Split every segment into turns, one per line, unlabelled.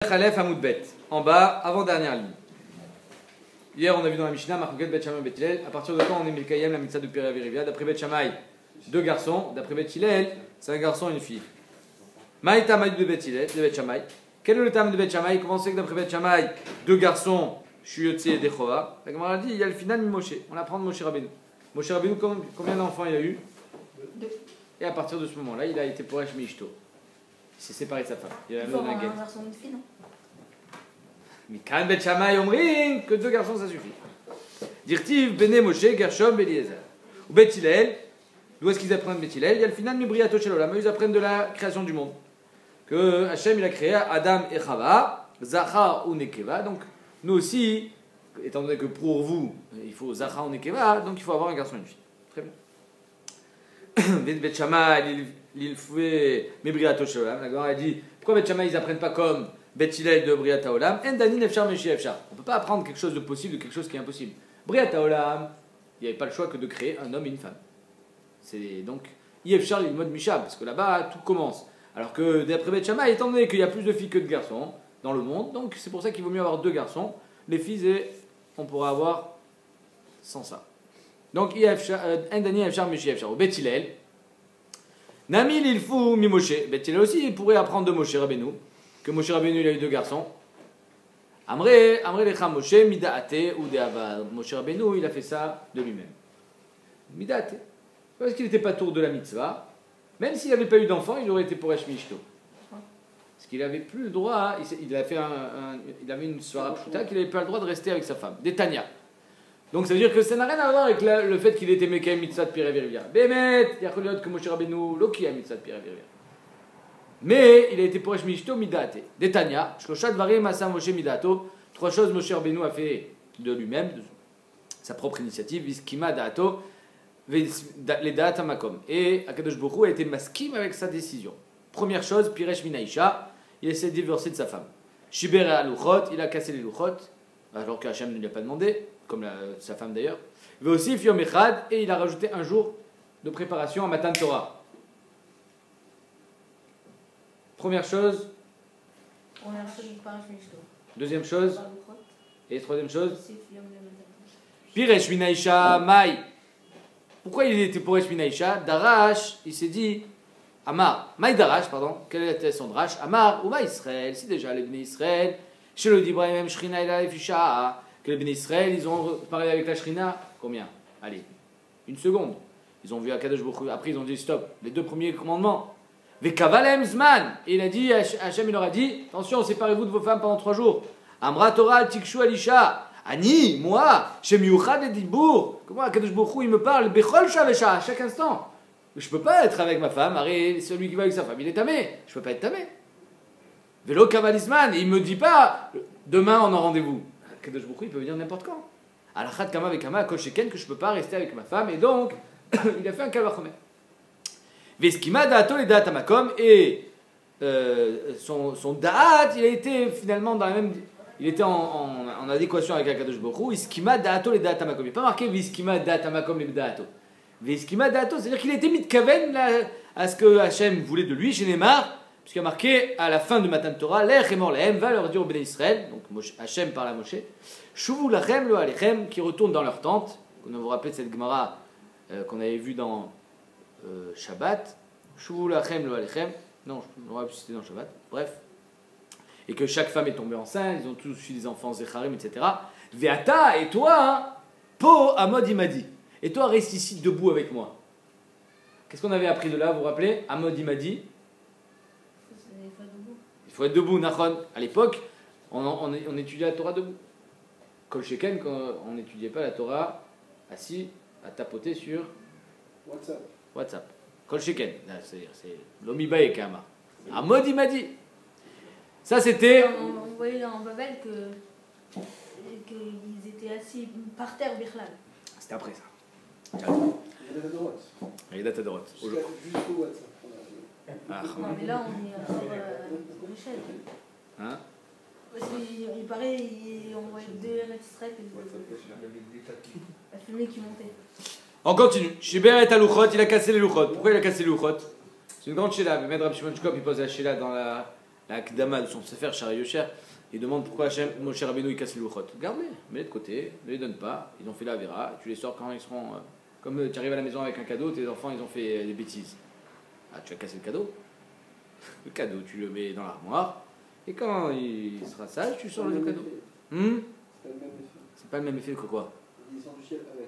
Khalef Hamoudbet, en bas, avant-dernière ligne. Hier, on a vu dans la Mishnah, Marcoquet, Bet Shammai, Bet Hillel. À partir de quand on est Milkayem, la mitzvah de Pira Virivia? D'après Bet Shammai, deux garçons. D'après Bet Hillel, c'est un garçon et une fille. Maïta Maïd de Bet Hillel, de Bet Shammai. Quel est le terme de Bet Shammai? Comment c'est que d'après Bet Shammai, deux garçons, Shuyotse et Dechova? La Gemara dit, il y a le final de Moshe. On apprend de Moshe Rabbeinu. Moshe Rabbeinu, combien d'enfants il a eu? Deux. Et à partir de ce moment-là, il a été Poresh Mishto. Il s'est séparé de sa femme. Il a
faut avoir un garçon et une fille, non?
Mais quand Bet Shammai omrin que deux garçons ça suffit. Dirtiv Bene Moshe Gershom Eliezer. Ou Bet Hillel, d'où est-ce qu'ils apprennent Bet Hillel? Il y a le final de Mibriato Shel Olam. Ils apprennent de la création du monde. Que Hachem il a créé Adam et Chava, Zachar ou Nekeva. Donc nous aussi, étant donné que pour vous il faut Zachar ou Nekeva, donc il faut avoir un garçon et une fille. Très bien. Bet Shammai il fait Mibriato Shel Olam. La Gemara a dit pourquoi Bet Shammai ils apprennent pas comme Bet Hillel de Briat Haolam, Endani Nefshar Meshi Efshar. On ne peut pas apprendre quelque chose de possible de quelque chose qui est impossible. Briat Haolam, il n'y avait pas le choix que de créer un homme et une femme. C'est donc Yefshar il mode Mishab, parce que là-bas tout commence. Alors que d'après Bet Shammai, étant donné qu'il y a plus de filles que de garçons dans le monde, donc c'est pour ça qu'il vaut mieux avoir deux garçons, les filles et on pourra avoir sans ça. Donc Endani Nefshar Meshi Efshar. Bet Hillel, Nami l'ilfou mi Moshe. Bet Hillel aussi il pourrait apprendre de Moshe Rabbeinu. Que Moshe Rabbeinu il a eu deux garçons. Amré lecha Moshe midaate ou deava. Moshe Rabbeinu il a fait ça de lui-même. Midaate. Parce qu'il n'était pas tour de la mitzvah. Même s'il n'avait pas eu d'enfant, il aurait été pour Mishto. Parce qu'il n'avait plus le droit. Il avait une soirée pshuta qu'il n'avait pas le droit de rester avec sa femme. Des Tanya. Donc ça veut dire que ça n'a rien à voir avec le fait qu'il était Mekayem mitzvah de Pira Virivia. Bémet, il y a que Moshe Rabbeinu loki a mitzvah de Pira Virivia. Mais il a été pour Mishto midate. Detanya, Shloshat Varim Asa Moshe midato. Trois choses Moshe Rabbeinu a fait de lui-même, de sa propre initiative. Viskima daato, les da'at makom. Et Akadosh Baruch Hu a été maskim avec sa décision. Première chose, Piresh Minaisha, il essaie de divorcer de sa femme. Shiber aluchot, il a cassé les luchot, alors qu'Hachem ne lui a pas demandé, comme sa femme d'ailleurs. Mais aussi Fiom Echad, et il a rajouté un jour de préparation à Matan Torah. Première chose. Deuxième chose. Et troisième chose. Piresh Minaisha Mai. Pourquoi il était pour Minaisha? Darash, il s'est dit. Amar. Mai Darash, pardon. Quel était son Darash? Amar ou Mai Israël. Si déjà les Bnei Israël. Chez le Dibraïm même Shrina et la Fisha. Que les Bnei Israël, ils ont parlé avec la Shrina. Combien? Allez. Une seconde. Ils ont vu Akadosh Baruch Hu. Après, ils ont dit stop. Les deux premiers commandements. Vekavalem Zman. Et il a dit, Hachem il leur a dit, attention, séparez-vous de vos femmes pendant 3 jours. Amra Torah Tikshu Alisha. Ani, moi, Shem Yuchad et Dibour. Comment Akadosh Baruch Hu il me parle, Bechol Shavesha, à chaque instant. Je ne peux pas être avec ma femme, arrête, celui qui va avec sa femme, il est tamé. Je ne peux pas être tamé. Velo Kavalizman. Et il ne me dit pas, demain on a rendez-vous. Akadosh Baruch Hu il peut venir n'importe quand. Alachat Kama Vekama, Kol Sheken, que je ne peux pas rester avec ma femme. Et donc, il a fait un Kavachomer. Veskima da'ato les da'at amakom, et son da'at, il a été finalement dans la même, il était en adéquation avec Akadosh Baruch Hu. Iskima da'ato les da'at amakom. Il n'est pas marqué Veskima da'at amakom les da'ato. Veskima da'ato, c'est-à-dire qu'il était mitkaven à ce que Hachem voulait de lui, chez Neymar, puisqu'il y a marqué à la fin de Matan Torah, l'ech et mor lehem, va leur dire au Béné Israël, donc Hachem parle à Moshe, shuvu lachem lo alechem, qui retournent dans leur tente. On vous rappelle cette Gemara qu'on avait vue dans Shabbat, Shuvu lachem lo alechem, non, je n'aurais plus cité dans Shabbat, bref, et que chaque femme est tombée enceinte, ils ont tous eu des enfants zecharim, etc. Veata, et toi, po amod imadi, et toi reste ici debout avec moi. Qu'est-ce qu'on avait appris de là, vous vous rappelez? Amod imadi, il faut être debout, nachon. À l'époque, on étudiait la Torah debout. Kol Sheken, quand on n'étudiait pas la Torah assis à tapoter sur WhatsApp. Kol Sheken, c'est l'omibae kama. Amod il m'a dit. Ça c'était.
On voyait en Babel qu'ils étaient assis par terre, Bichlal.
C'était après ça. Raidat Adorot.
Jusqu'au WhatsApp.
Non, mais là on est sur l'échelle.
Hein?
Parce qu'il paraît, on voyait deux RS-Strep et la fumée qui montait.
On continue. Shiber et Aluchot, il a cassé les Luchot. Pourquoi il a cassé les Luchot? C'est une grande Sheila. Med Rab Shimon Shkop, il pose la Sheila dans la la Kdama de son Sefer Shara Yosher, il demande pourquoi Moshe Rabbeinu il casse les louchot. Garde-les, mets-les de côté, ne les donne pas, ils ont fait la Avera, tu les sors quand ils seront. Comme tu arrives à la maison avec un cadeau, tes enfants ils ont fait des bêtises. Ah, tu as cassé le cadeau. Le cadeau, tu le mets dans l'armoire, et quand il sera sage, tu sors le cadeau. C'est pas le même effet que quoi?
Il descend du ciel avec.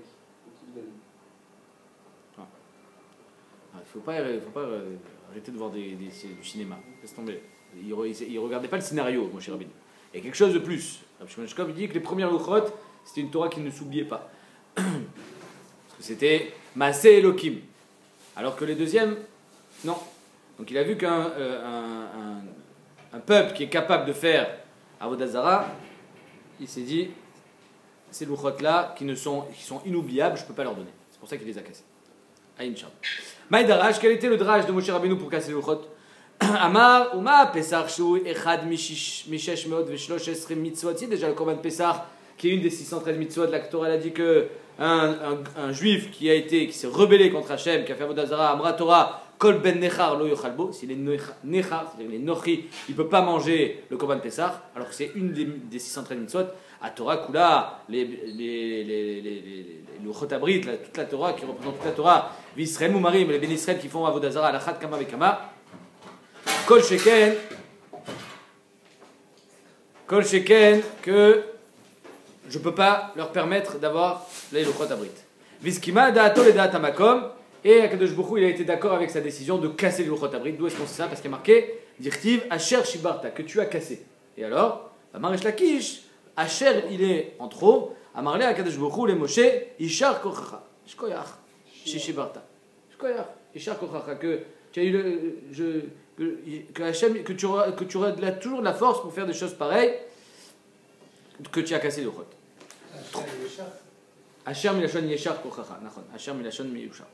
Il faut pas arrêter de voir du cinéma. Laisse tomber. Il regardait pas le scénario, mon cher Rabbeinu. Il y a quelque chose de plus. Rabbi Shimon Shkop dit que les premières Luchot, c'était une Torah qui ne s'oubliait pas. Parce que c'était Maaseh Elokim. Alors que les deuxièmes, non. Donc il a vu qu'un peuple qui est capable de faire Avodah Zara, il s'est dit, ces Luchot-là, qui sont inoubliables, je ne peux pas leur donner. C'est pour ça qu'il les a cassés. Aïn Sham. Maïdarach, quel était le drage de Moshe Rabbeinu pour casser les Luchot? Amar, Uma, Pesach, Shou, Echad, Mishesh, Meod, Veshlosh, Esrim, Mitzvot. C'est déjà le Korban Pesach, qui est une des 613 mitzvot. La Torah a dit que un juif qui s'est rebellé contre Hachem, qui a fait Avodah Zara, Amra Torah, Kol ben Nechar, lo yochalbo. S'il est Nechar, c'est-à-dire les Nochi, il ne peut pas manger le Korban Pesach, alors que c'est une des 613 mitzvot. À Torah, Kula, le Chotabrit, toute la Torah qui représente toute la Torah, V'Israël Moumarim, les Ben Israël qui font Avodah Zara, Alachat Kama Vekama. Kol Sheken, que je ne peux pas leur permettre d'avoir les Chotabrit. Vizkima Da'ato le Da'at Hamakom, et Akadosh Baruch Hu, il a été d'accord avec sa décision de casser le Chotabrit. D'où est-ce qu'on sait ça? Parce qu'il y a marqué, Dirtiv, Asher Shibarta, que tu as cassé. Et alors, Maresh Lakish, Asher, il est en trop. Amarle Akadosh Baruch Hu le Moshe, Ishar Kochacha, Shkoyach, Shishibarta, Shkoyach, Ishar Kochacha, que tu as eu que Hachem, que tu auras toujours de la force pour faire des choses pareilles, que tu as cassé le Chot. Asher Milashon Yeshar Kochacha, Nachon, Asher Milashon Miyushar.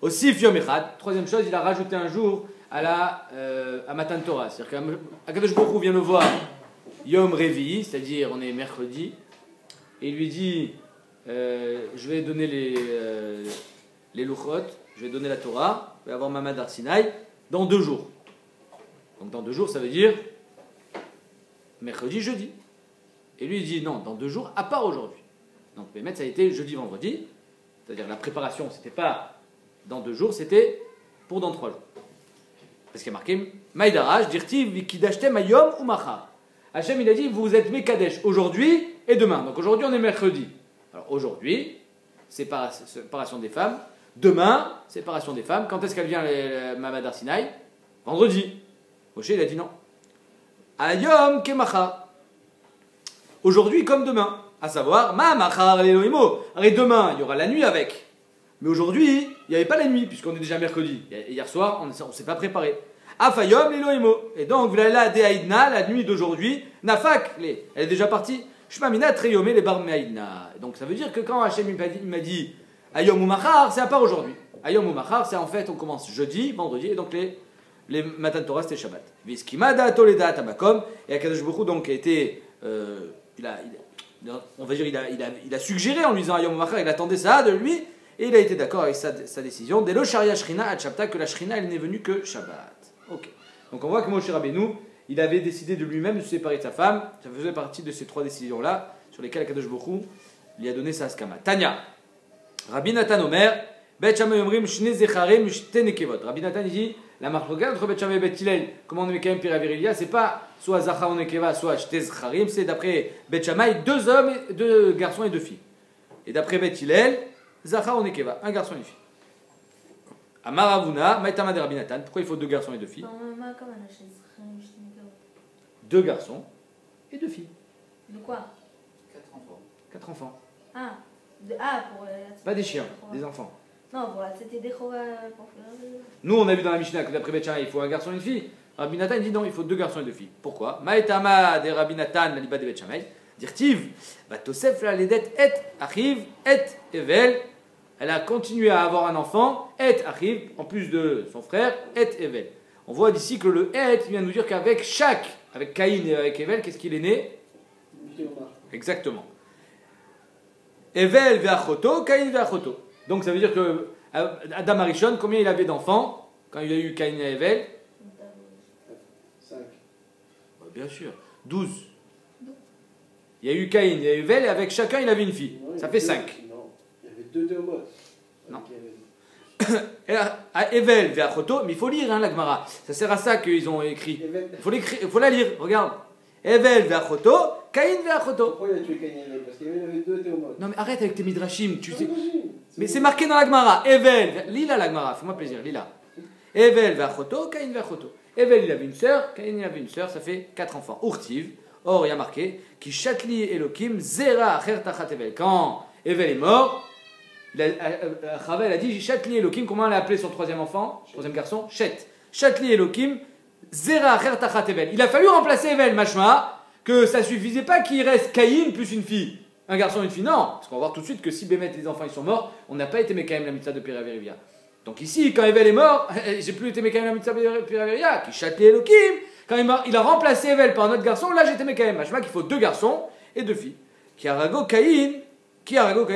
Aussi, Yom Echad, troisième chose, il a rajouté un jour à Matan Torah. C'est-à-dire qu'Akadosh Baruch Hu vient le voir Yom Revi, c'est-à-dire on est mercredi, et il lui dit je vais donner les Luchot, je vais donner la Torah, je vais avoir Mamad Har Sinaï dans 2 jours. Donc dans 2 jours, ça veut dire mercredi, jeudi. Et lui il dit non, dans 2 jours, à part aujourd'hui. Donc Bémet, ça a été jeudi, vendredi, c'est-à-dire la préparation, c'était pas dans 2 jours, c'était pour dans 3 jours. Parce qu'il y a marqué Maïdaraj, Dirtiv, Vikidashtem, Ayom ou Machar. Hachem, il a dit, vous êtes Mekadesh aujourd'hui et demain. Donc aujourd'hui, on est mercredi. Alors aujourd'hui, séparation des femmes. Demain, séparation des femmes. Quand est-ce qu'elle vient, Mamad Har Sinaï? Vendredi. Moshe, il a dit non. Ayom Kemachar. Aujourd'hui comme demain. À savoir, Ma Machar Elohimo. Alors demain, il y aura la nuit avec. Mais aujourd'hui, il n'y avait pas la nuit, puisqu'on est déjà mercredi. Hier soir, on ne s'est pas préparé. Afayom Elohimo. Et donc, voilà de Aïdna, la nuit d'aujourd'hui, Nafak, elle est déjà partie. Shmamina Treyomé les bar Me'aïdna. Donc, ça veut dire que quand Hachem il m'a dit Ayom ou Machar, c'est à part aujourd'hui. Ayom ou Machar, c'est en fait, on commence jeudi, vendredi, et donc les Matan Torah, c'était Shabbat. Viskimada Toledat Tabakom. Et Akadosh Baruch Hu, donc, a été. On va dire, il a suggéré en lui disant Ayom ou Machar, il attendait ça de lui, et il a été d'accord avec sa décision. Dès le Sharia Shrina à Shabbat, que la Shrina, elle n'est venue que Shabbat. Ok. Donc on voit que Moshe Rabbeinu, il avait décidé de lui-même de se séparer de sa femme. Ça faisait partie de ces 3 décisions-là, sur lesquelles Akadosh Baruch Hu lui a donné sa skama. Tanya. Rabbi Nathan Omer, Bet Shammai Omrim, Shne Zecharim, Shte Nekevot. Rabbi Nathan dit, la marque entre Bet Shammai et Bet Hillel, comment on est quand même pire à Virilia, c'est pas soit Zachar ou Nekeva, soit Shte Zecharim, c'est d'après Bet Shammai, 2 hommes, 2 garçons et 2 filles. Et d'après Bet Hillel, Zachar ou Nekeva, 1 garçon et 1 fille. Amaravuna, Maïtama de Rabbi Nathan, pourquoi il faut 2 garçons et 2 filles? 2 garçons et 2 filles.
De quoi?
4 enfants.
4 enfants.
Pour
Pas des chiens, des enfants.
Non, voilà, c'était des pour faire.
Nous, on a vu dans la Mishnah que d'après Bet Shammai, il faut 1 garçon et 1 fille. Rabbi Nathan dit non, il faut 2 garçons et 2 filles. Pourquoi? Maïtama de Rabbi Nathan, la liba de Bet Shammai, dirtiv, Vatosef la ledet et achiv et evel. Elle a continué à avoir un enfant, et achiv, en plus de son frère, et evel. On voit d'ici que le et vient nous dire qu'avec avec Caïn et avec Evel, qu'est-ce qu'il est né? Exactement. Evel ve'achoto, Caïn ve'achoto. Donc ça veut dire que Adam Arishon, combien il avait d'enfants quand il a eu Caïn et Evel? Bien sûr. 12. Il y a eu Caïn, il y a eu Evel, et avec chacun il avait une fille.
Non, il y
Ça
avait
fait
deux-
5.
Non, il y avait deux Théomotes.
Non.
Avec Evel.
Et à Evel, vers Choto, mais il faut lire la Gemara. Ça sert à ça qu'ils ont écrit.
Evel.
Il faut la lire, regarde. Evel vers Choto, Caïn vers Choto.
Pourquoi il a tué Caïn et Evel? Parce qu'Evel avait deux Théomotes.
Non mais arrête avec tes midrashim, tu sais.
Imagine.
Mais c'est marqué dans la Gemara. Evel, lila la Gemara, fais-moi plaisir, lila. Evel vers Choto, Caïn vers Choto. Evel il avait une sœur, Caïn il avait une sœur, ça fait 4 enfants. Urtiv, or il y a marqué, qui chatli Elokim, zera acher tachat Evel. Quand Evel est mort, Chava a dit, chatli Elokim, comment elle a appelé son troisième enfant, troisième garçon? Chet. Chatli Elokim, zera acher tachat Evel. Il a fallu remplacer Evel, machma, que ça suffisait pas qu'il reste Caïn plus une fille. Un garçon et une fille, non. Parce qu'on va voir tout de suite que si Bémet et les enfants ils sont morts, on n'a pas été Mekayem la mitzvah de Piraverivia. Donc ici, quand Evel est mort, j'ai plus été Mekayem la mitzvah de Piraverivia, qui châtelait Elohim. Quand il a remplacé Evel par un autre garçon, là j'étais Mekayem. Machma qu'il faut 2 garçons et 2 filles. Qui a rago Caïn,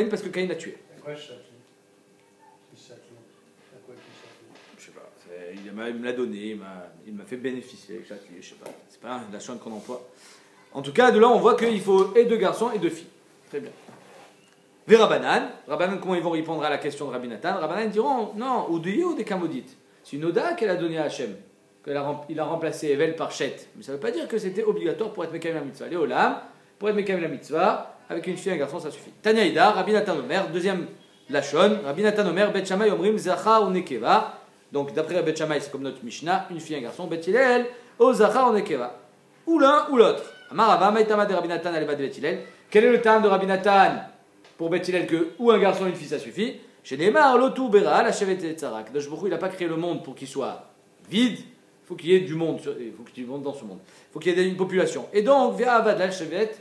parce que Caïn l'a tué.
À quoi châtelet? Qui châtelet? À quoi qui châtelet?
Je sais pas, il me l'a donné, il m'a fait bénéficier, châtelé, je sais pas. C'est pas la chaîne qu'on emploie. En tout cas, de là on voit qu'il faut et 2 garçons et 2 filles. Très bien. Rabbanan, comment ils vont répondre à la question de Rabbi Nathan? Rabbanan diront non, ou des Kamodites. C'est une oda qu'elle a donnée à Hachem. Il a remplacé Evel par Chet. Mais ça ne veut pas dire que c'était obligatoire pour être Mekayem la mitzvah. Les Olam, pour être Mekayem la mitzvah, avec une fille et un garçon, ça suffit. Tanya Ida, Rabbi Nathan Omer, deuxième Lachon, Rabbi Nathan Omer, Bet Shammai Omrim, Zachar ou Nekeva. Donc d'après Bet Shammai, c'est comme notre Mishnah, une fille et un garçon, Bet Hillel, O Zachar ou Nekeva. Ou l'un ou l'autre. Amarava, Maïtama de Rabbi Nathan, Aleba de Bet Hillel. Quel est le terme de Rabbi Nathan pour Bet Hillel que ou un garçon ou une fille ça suffit? Chez Neymar, Lotou Bera, la Chevet et Tzarak. Il n'a pas créé le monde pour qu'il soit vide, il faut qu'il y ait du monde, il faut qu'il y ait du monde dans ce monde. Il faut qu'il y ait une population. Et donc, via Avad la Chevet,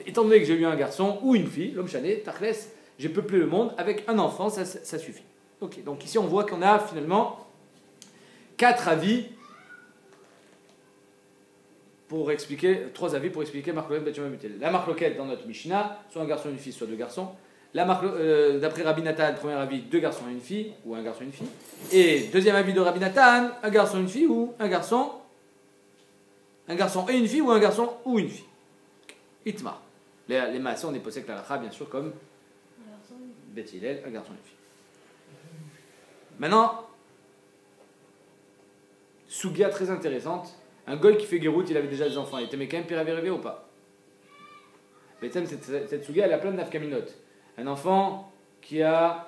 étant donné que j'ai eu un garçon ou une fille, l'homme chané, Tachles, j'ai peuplé le monde avec un enfant, ça suffit. Ok, donc ici on voit qu'on a finalement 4 avis pour expliquer, 3 avis pour expliquer Marloquet Betchama Mutel. La Marloquet dans notre Mishnah, soit un garçon et une fille, soit 2 garçons. D'après Rabbi Nathan, premier avis, 2 garçons et une fille, ou un garçon et une fille. Et deuxième avis de Rabbi Nathan, un garçon et une fille, ou un garçon et une fille, ou un garçon ou une fille. Itma. Les maçons, on est posés avec la lacha, bien sûr, comme Beth Hillel, un garçon et une fille. Maintenant, Sugia très intéressante. Un goy qui fait Gérout, il avait déjà des enfants. Il était quand même Piraverivia ou pas? Mais cette Sugia, elle a plein de nafkaminot. Un enfant qui a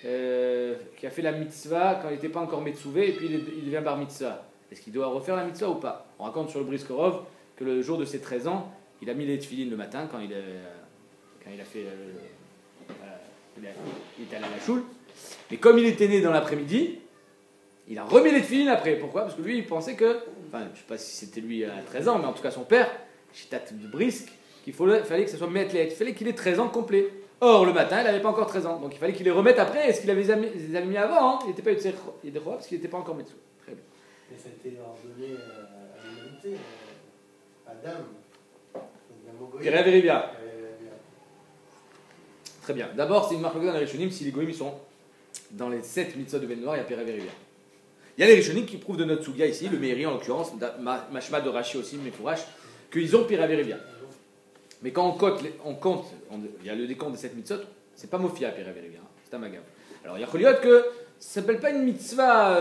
fait la mitzvah quand il n'était pas encore Metsouvé et puis il devient bar mitzvah. Est-ce qu'il doit refaire la mitzvah ou pas? On raconte sur le Briskorov que le jour de ses 13 ans, il a mis les tefilines le matin quand il a fait. Il était allé à la choule. Mais comme il était né dans l'après-midi, il a remis les tefilines après. Pourquoi? Parce que lui, il pensait que. Enfin, je ne sais pas si c'était lui à 13 ans, mais en tout cas son père, Chitat de Brisk, qu'il fallait que ce soit Metlet. Il fallait qu'il ait 13 ans complet. Or, le matin, il n'avait pas encore 13 ans. Donc il fallait qu'il les remette après. Est-ce qu'il avait les a mis avant? Hein? Il n'était pas Yedechot parce qu'il n'était pas encore Metsou. Très bien.
Mais ça a été ordonné à l'humanité, Adam.
Piraverivia. Très bien. D'abord, c'est une marque dans les Rishonim. Si les goyim sont dans les 7 mitzvot de Ben Noir, il y a Piraverivia. Il y a les Rishonim qui prouvent de notre Sugia ici, le Meiri en l'occurrence, Mashma de Rashi aussi, Mefourash, qu'ils ont Piraverivia. Mais quand on compte, il y a le décompte des 7 mitzvot, c'est pas Mofia Piraverivia, c'est un magam. Alors il y a Choliot que ça s'appelle pas une mitzvah,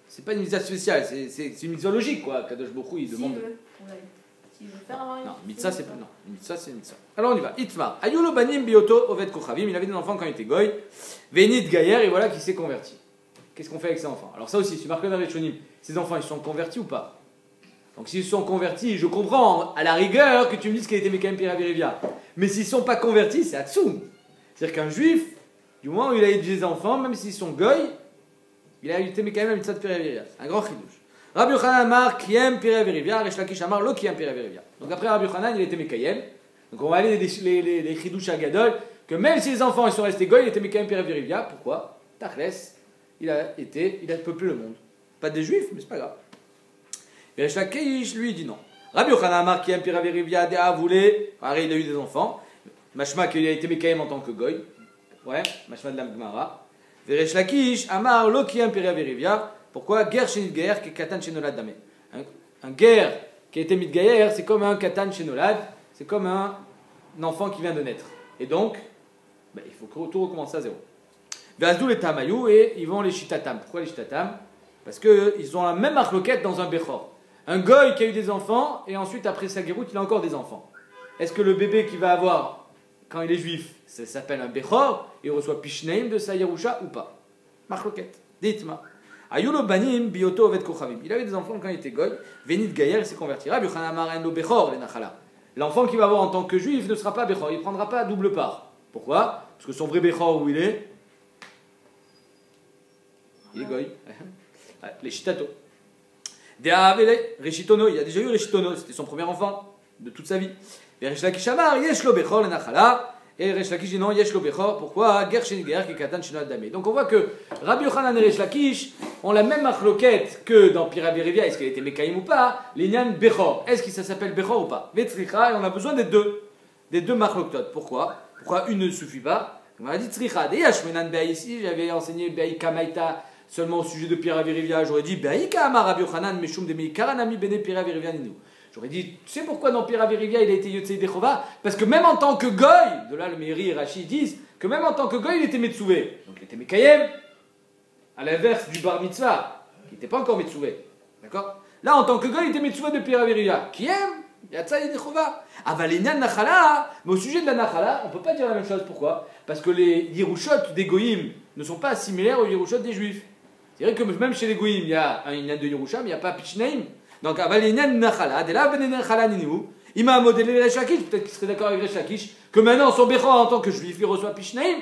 c'est pas une mitzvah spéciale, c'est une mitzvah logique quoi. Kadosh Bokhu il demande.
S'il veut faire un
non, mitzvah c'est pas. Non, mitzvah c'est mitzvah. Alors on y va. Itmar. Ayulo banim bioto ovet kochavim. Il avait des enfants quand il était goy. Venit gayer et voilà qu'il s'est converti. Qu'est-ce qu'on fait avec ces enfants? Alors ça aussi, si tu marques dans les Rishonim, ces enfants ils sont convertis ou pas? Donc s'ils sont convertis, je comprends à la rigueur que tu me dises qu'il était Mekayem Piraverivia. Mais s'ils ne sont pas convertis, c'est Hatsum. C'est-à-dire qu'un juif, du moment où il a eu des enfants, même s'ils sont goy, il a été Mekayem la mitzvah de Piraverivia. Un grand chidouche. Rabbi Yochanan Amar Kiyem Piraverivia, Resh Lakish Amar Lo Kiyem Piraverivia. Donc après Rabbi Yochanan, il était Mekayem. Donc on va aller les chidouches à Gadol, que même si les enfants ils sont restés goy, il était Mekayem Piraverivia. Pourquoi? Tachles, il a peuplé le monde. Pas des juifs, mais c'est pas grave. Et Resh Lakish, lui, il dit non. Rabbi Yochanan Amar Kiyem Piraverivia, Dea voulait, pareil, il a eu des enfants. Mashma qu'il a été Mekayem en tant que goy. Ouais, Mashma de la Gemara. Resh Lakish Amar Lo Kiyem Piraverivia. Pourquoi? Guerre chez guerre, qui katan chez nolad damé. Un guerre qui a été mitgayer, c'est comme un katan chez Nolad, c'est comme un enfant qui vient de naître. Et donc, il faut tout recommencer à zéro. Ve'azdou les tamayou, et ils vont les shitatam. Pourquoi les shitatam? Parce qu'ils ont la même marloquette dans un bechor. Un goy qui a eu des enfants, et ensuite après sa guéroute, il a encore des enfants. Est-ce que le bébé qu'il va avoir quand il est juif, ça s'appelle un bechor, et il reçoit pishneim de sa yerusha ou pas? Marloquette. Dites-moi. Ayulo banim bioto ovet kochavim. Il avait des enfants quand il était goy. Venit gayer, il s'est converti. Rabbi Yochanan amar en lo bechor, les nachala. L'enfant qu'il va avoir en tant que juif ne sera pas bechor, il ne prendra pas double part. Pourquoi? Parce que son vrai bechor, où il est? Il est goy. Les shitato. Deavele, Reshitono, il a déjà eu Reshitono, c'était son premier enfant de toute sa vie. Et Resh Lakish amar, yesh lo bechor, les nachala. Et Resh Lakish dit non, yesh lo bechor. Pourquoi? Ger shen ger ki katan shenot damé. Donc on voit que Rabbi Yochanan et Resh Lakish ont la même marloquette que dans Piravi Rivia. Est-ce qu'elle était Mekaïm ou pas? L'inyan bechor. Est-ce que ça s'appelle bechor ou pas? Vetzricha, et on a besoin des deux marloquettes. Pourquoi une ne suffit pas? On a dit tzricha. Deyash menan be'ay ici, j'avais enseigné be'ay kamaita seulement au sujet de Piravi Rivia. J'aurais dit be'ay kama Rabbi Yochanan meshum de meikaranami bene Piravi Rivia ninu. J'aurais dit, tu sais pourquoi dans Piravi Rivia il a été Yotzei Dechova? Parce que même en tant que goy, de là le Meiri et Rashi disent que même en tant que goy il était Metsouvé. Donc il était Mekayem, à l'inverse du Bar Mitzvah, qui n'était pas encore Metsouvé. D'accord? Là en tant que goy il était Metsouvé de Piravi Rivia. Qui aime? Yotzei Dechova. Avalinyan Nachala, mais au sujet de la Nachala, on ne peut pas dire la même chose. Pourquoi? Parce que les Yerushot des Goyim ne sont pas similaires aux Yerushot des Juifs. C'est vrai que même chez les Goyim il y a un Inyan de Yerusha, mais il n'y a pas Pichnaim. Donc, il m'a modélé Resh Lakish, peut-être qu'il serait d'accord avec Resh Lakish, que maintenant son Bechor en tant que juif, il reçoit Pishnaim,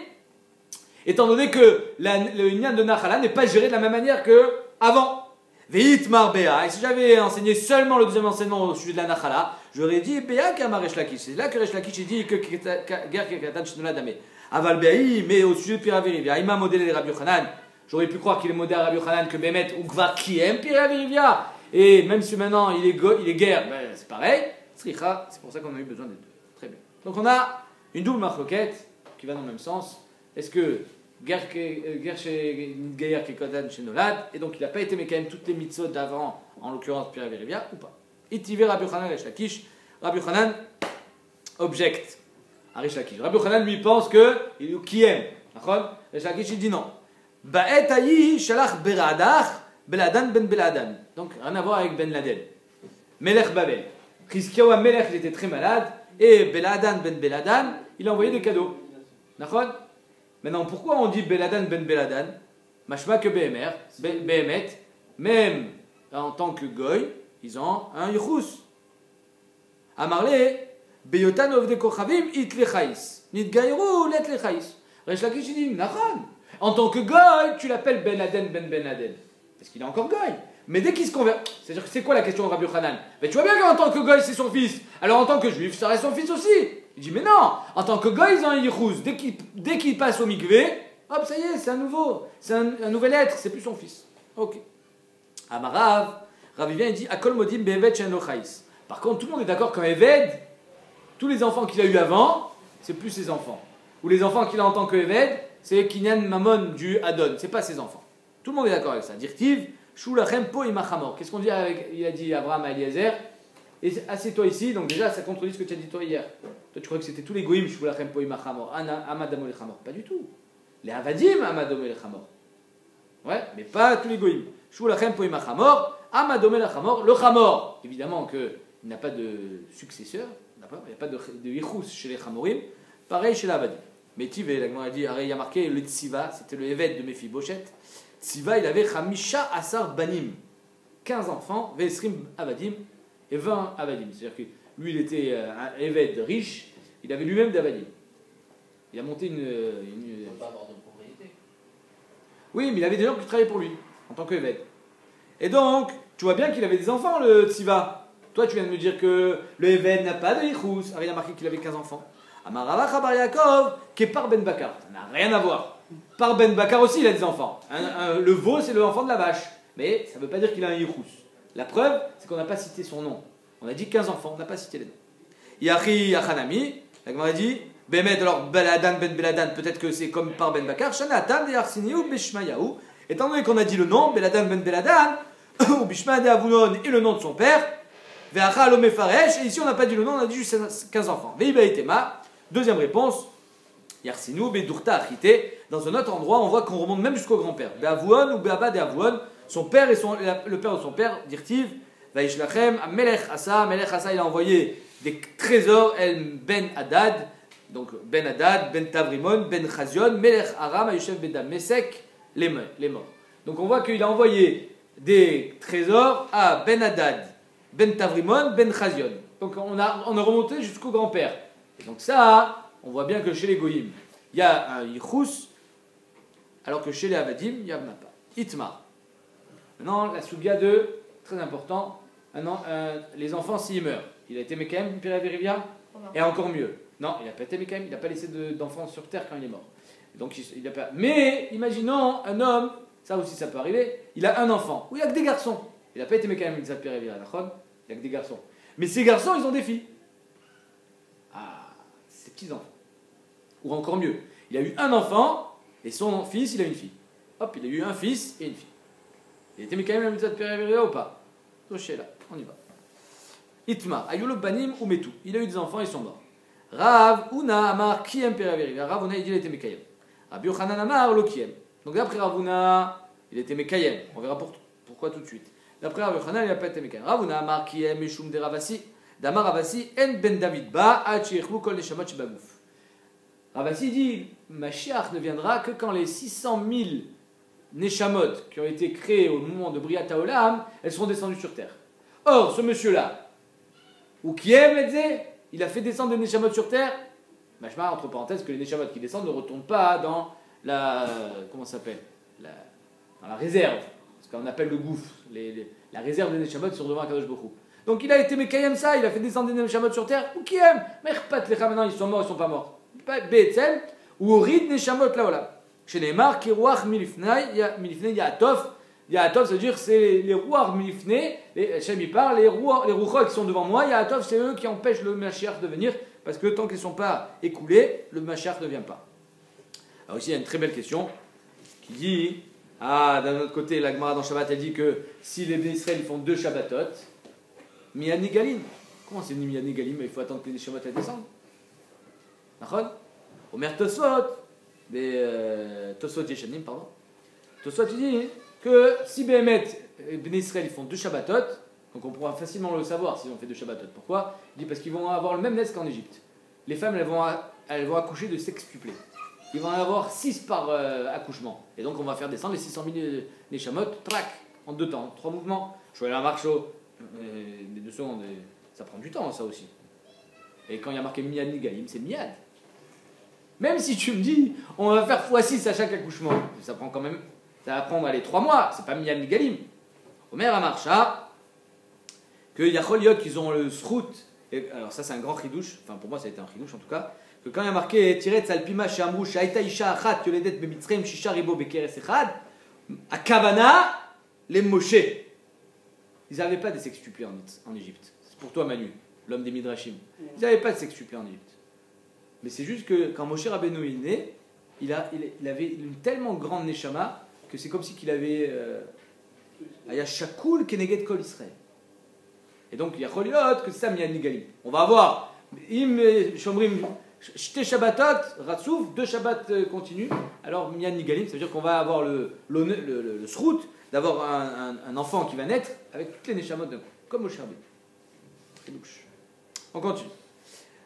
étant donné que le Inyan de Nachala n'est pas géré de la même manière qu'avant. Veit Mar Bea, et si j'avais enseigné seulement le deuxième enseignement au sujet de la Nachala, j'aurais dit Bea Kama Resh Lakish. C'est là que Resh Lakish dit que Ger Kekatan Shnola Dame. Aval Be'ai, mais au sujet de Piravi Rivia, il m'a modélé Rabbi Yochanan. J'aurais pu croire qu'il est modèle à Rabbi Yochanan que Bemet ou Gvar qui aime Piravi Rivia. Et même si maintenant il est guerre, c'est pareil. Sricha, c'est pour ça qu'on a eu besoin des deux. Très bien. Donc on a une double marloquette qui va dans le même sens. Est-ce que guerre chez Nidgayer qui est Kodan chez Nolad, et donc il n'a pas été mais quand même toutes les mitzvot d'avant, en l'occurrence Piravi Rivia, ou pas? Itivé Rabbi Yochanan Resh Lakish. Rabbi Yochanan objecte à Resh Lakish. Rabbi Yochanan lui pense qui aime. Resh Lakish il dit non. Ba'et ayi shalach beradach. Beladan ben Beladan. Donc rien à voir avec Ben Laden. Melech Babel. Chizkiyahu Melech, il était très malade. Et Beladan ben Beladan, il a envoyé des cadeaux. D'accord? Maintenant, pourquoi on dit Beladan ben Beladan? Mashma que Behemet, même en tant que Goy, ils ont un Yichus. Amarle, Beyotan ovde kochavim it lechais. Nidgayru let lechais. Resh Lakish dit, Nachon. En tant que Goy, tu l'appelles Ben Laden ben Ben Laden. Parce qu'il est encore goy. Mais dès qu'il se convertit, c'est-à-dire que c'est quoi la question de Rabbi Yochanan? Mais tu vois bien qu'en tant que goy c'est son fils, alors en tant que juif ça reste son fils aussi. Il dit mais non, en tant que goy ils ont un yichus. Dès qu'il passe au mikvé, hop ça y est, c'est un nouvel être, c'est plus son fils. Ok. Amarav, Rabbi vient et dit Akol modim be'eved shen lo chais. Par contre tout le monde est d'accord qu'un Eved, tous les enfants qu'il a eu avant, c'est plus ses enfants. Ou les enfants qu'il a en tant que Eved, c'est Kinyan Mamon du Adon, c'est pas ses enfants. Tout le monde est d'accord avec ça. Dirtiv, Shulachem po imachamor. Qu'est-ce qu'on dit avec, il a dit Abraham à Eliezer? Et assieds-toi ici, donc déjà ça contredit ce que tu as dit toi hier. Toi tu crois que c'était tous les goïms, Shulachem po imachamor, Amadamo lechamor. Pas du tout. Les Avadim, Amadamo lechamor. Ouais, mais pas tous les goïms. Shulachem po imachamor, Amadamo lechamor. Le chamor, évidemment qu'il n'a pas de successeur, il n'y a pas de yichus chez les chamorim. Pareil chez l'Avadim. Mais Tivé, la Gemara dit, il y a marqué le Tsiva, c'était le Eved de Mephibosheth. Tsiva, il avait Chamisha Asar Banim, 15 enfants, Vesrim Avadim et 20 Avadim. C'est-à-dire que lui, il était un Eved riche, il avait lui-même d'Avadim. Il a monté une...
Il ne peut pas avoir de propriété.
Oui, mais il avait des gens qui travaillaient pour lui, en tant qu'Eved. Et donc, tu vois bien qu'il avait des enfants, le Tsiva. Toi, tu viens de me dire que le Eved n'a pas de Yichus. Alors, il a marqué qu'il avait 15 enfants. Amarava Chabar Yaakov, qui est par Ben Bakar. Ça n'a rien à voir. Par Ben Bakar aussi, il a des enfants. Le veau, c'est l'enfant de la vache. Mais ça ne veut pas dire qu'il a un Yichus. La preuve, c'est qu'on n'a pas cité son nom. On a dit 15 enfants, on n'a pas cité les noms. Yachi Achanami, la Gemara dit, Bemet, alors Beladan Ben Beladan, peut-être que c'est comme par Ben Bakar, Shanatam de Yarsiniou Bishmayahu. Étant donné qu'on a dit le nom, Beladan Ben Beladan, ou Bishma de Avunon et le nom de son père, Ve'achal o mefaresh, et ici on n'a pas dit le nom, on a dit juste 15 enfants. Ve'iba etema, deuxième réponse, Yarsinu bedurta achite, dans un autre endroit, on voit qu'on remonte même jusqu'au grand-père. Be'avuon ou be'aba de Avuon, son père et le père de son père, dirtiv, Vaishlachem, Melech Asa, il a envoyé des trésors, El Ben Hadad, donc Ben Hadad, Ben Tavrimon, Ben Chazion, Melech Aram, Ayushev Bedam Mesek, les morts. Donc on voit qu'il a envoyé des trésors à Ben Hadad, Ben Tavrimon, Ben Chazion. Donc on a remonté jusqu'au grand-père. Et donc ça, on voit bien que chez les Goyim, il y a un Yichus, alors que chez les Avadim, il n'y en a pas. Itmar. Maintenant, la Sugia 2, très important, les enfants s'ils meurent. Il a été Mekayem, Piravirivia, et encore mieux. Non, il n'a pas été Mekayem, il n'a pas laissé d'enfants sur terre quand il est mort. Donc il a pas. Mais imaginons un homme, ça aussi ça peut arriver, il a un enfant, ou il a que des garçons. Il n'a pas été Mekayem, il n'y a que des garçons. Mais ces garçons, ils ont des filles. Ah, ses petits-enfants. Ou encore mieux, il a eu un enfant, et son fils, il a une fille. Hop, il a eu un fils et une fille. Il était Mekayem la mitzvah de Piravirivia ou pas? Toché là, on y va. Itmar, Ayulo Banim ou Metu. Il a eu des enfants, ils sont morts. Rav, Una, Amar, Kiem Piravirivia. Rav, Una, il dit il était Mekayem. Rabbi Yochanan Amar, Lo Kiem. Donc d'après Rav Una, il était Mekayem. On verra pourquoi tout de suite. D'après Rabbi Yochanan, il n'a pas été Mekayem. Rav Una, Amar, Kiem, Meshum de Ravasi. Damar Ravasi, En Ben David Ba, Achirchlu Kol Neshamot Shebaguf. Ravasi dit Mashiach ne viendra que quand les 600 000 Neshamot qui ont été créés au moment de Briat Haolam, elles seront descendues sur terre. Or, ce monsieur-là, ou qui aime, il a fait descendre des Neshamot sur terre. Machma, entre parenthèses, que les Neshamot qui descendent ne retournent pas dans la. Comment ça s'appelle dans la réserve. Ce qu'on appelle le gouffre. La réserve des Neshamot sur devant Akadosh Baruch Hu. Donc il a été Mekayem ça, il a fait descendre des Neshamot sur terre. Ou qui aime. Mais maintenant ils sont morts, ils sont pas morts. Be'etzel, ou Orid Neshamot Laolam. Chez les marques, Ruach Milifnei Yaatov. Yaatov, ça veut dire c'est les Ruach Milifnei, Hachem il parle, les Ruachot qui sont devant moi, Yaatov, c'est eux qui empêchent le Mashiach de venir, parce que tant qu'ils ne sont pas écoulés, le Mashiach ne vient pas. Alors ici, il y a une très belle question, qui dit, d'un autre côté, la Gemara dans Shabbat, elle dit que si les Bnei Israël font 2 Shabbatot, Miyani Galim. Comment c'est Miyani Galim? Il faut attendre que les Shabbat descendent. D'accord? Omer Tosfot. Tosfot Yeshanim, pardon. Tosfot dit que si Béhémet et Bnei Israël ils font 2 Shabbatot, donc on pourra facilement le savoir s'ils ont fait 2 Shabbatot. Pourquoi? Il dit parce qu'ils vont avoir le même nest qu'en Égypte. Les femmes elles vont accoucher de sextuplés. Ils vont en avoir 6 par accouchement. Et donc on va faire descendre les 600 000 Neshamot, trac, en 2 temps, 3 mouvements. Je vais aller à Marcho, les 2 secondes, ça prend du temps ça aussi. Et quand il y a marqué Miyad Nigalim, c'est Miyad. Même si tu me dis, on va faire x6 à chaque accouchement, ça prend quand même, ça va prendre les 3 mois, c'est pas Miyad Nigalim. Omer Amarcha, que Yacholiot, qu'ils ont le srout, alors ça c'est un grand chidouche, enfin pour moi ça a été un chidouche en tout cas, que quand il y a marqué Tiret Salpima Shamru Shaita Isha Achat Yoledet Bemitzrem Shisha Ribo Bekeres Echad, à Kavana, les Moshe, ils n'avaient pas des sextuplés en Égypte. C'est pour toi Manu, l'homme des Midrashim. Ils n'avaient pas de sextuplés en Égypte. Mais c'est juste que quand Moshe Rabbeinu est né, il avait une tellement grande neshama que c'est comme si qu'il avait Aya Shakul Keneged Kol Israël. Et donc il y a Choliot que c'est ça Miyad Nigalim. On va avoir Im Shomrim Shte Shabbatot Ratsouf, 2 Shabbats continus. Alors Miyad Nigalim, ça veut dire qu'on va avoir le srout d'avoir un enfant qui va naître avec toutes les neshamot d'un coup, comme Moshe Rabbeinu. Très louche. On continue.